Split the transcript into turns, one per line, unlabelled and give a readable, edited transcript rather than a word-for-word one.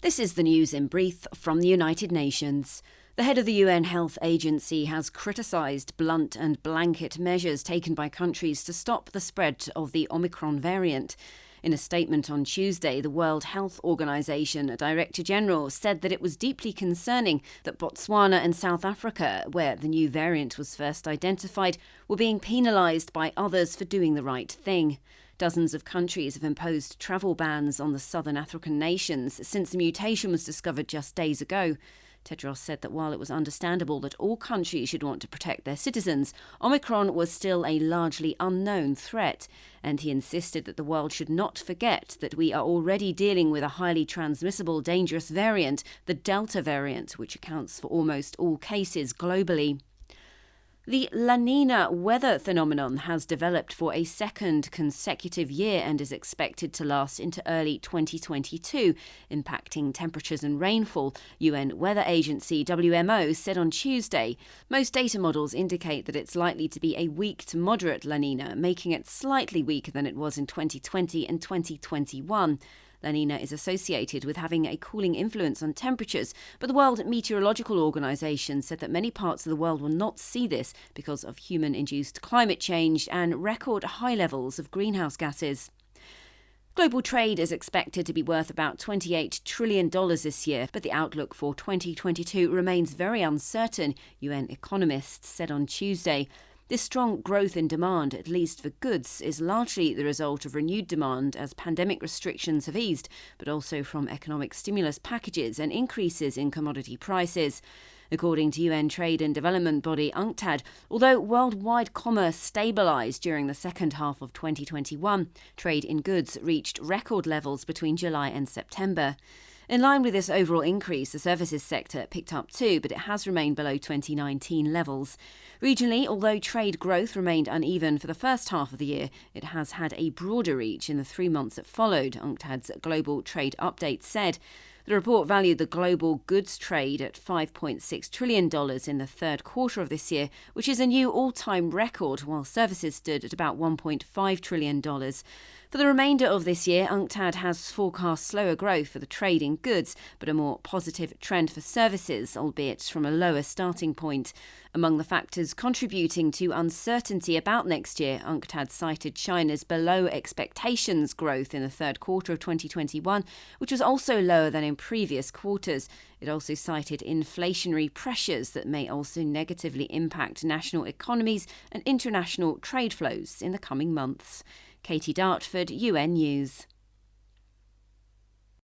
This is the news in brief from the United Nations. The head of the UN Health Agency has criticised blunt and blanket measures taken by countries to stop the spread of the Omicron variant. In a statement on Tuesday, the World Health Organization Director General said that it was deeply concerning that Botswana and South Africa, where the new variant was first identified, were being penalised by others for doing the right thing. Dozens of countries have imposed travel bans on the southern African nations since the mutation was discovered just days ago. Tedros said that while it was understandable that all countries should want to protect their citizens, Omicron was still a largely unknown threat, and he insisted that the world should not forget that we are already dealing with a highly transmissible, dangerous variant, the Delta variant, which accounts for almost all cases globally. The La Nina weather phenomenon has developed for a second consecutive year and is expected to last into early 2022, impacting temperatures and rainfall, UN weather agency WMO said on Tuesday. Most data models indicate that it's likely to be a weak to moderate La Nina, making it slightly weaker than it was in 2020 and 2021. La Nina is associated with having a cooling influence on temperatures, but the World Meteorological Organization said that many parts of the world will not see this because of human-induced climate change and record high levels of greenhouse gases. Global trade is expected to be worth about $28 trillion this year, but the outlook for 2022 remains very uncertain, UN economists said on Tuesday. This strong growth in demand, at least for goods, is largely the result of renewed demand as pandemic restrictions have eased, but also from economic stimulus packages and increases in commodity prices. According to UN trade and development body UNCTAD, although worldwide commerce stabilised during the second half of 2021, trade in goods reached record levels between July and September. In line with this overall increase, the services sector picked up too, but it has remained below 2019 levels. Regionally, although trade growth remained uneven for the first half of the year, it has had a broader reach in the 3 months that followed, UNCTAD's Global Trade Update said. The report valued the global goods trade at $5.6 trillion in the third quarter of this year, which is a new all-time record, while services stood at about $1.5 trillion. For the remainder of this year, UNCTAD has forecast slower growth for the trade in goods, but a more positive trend for services, albeit from a lower starting point. Among the factors contributing to uncertainty about next year, UNCTAD cited China's below expectations growth in the third quarter of 2021, which was also lower than in previous quarters. It also cited inflationary pressures that may also negatively impact national economies and international trade flows in the coming months. Katie Dartford, UN News.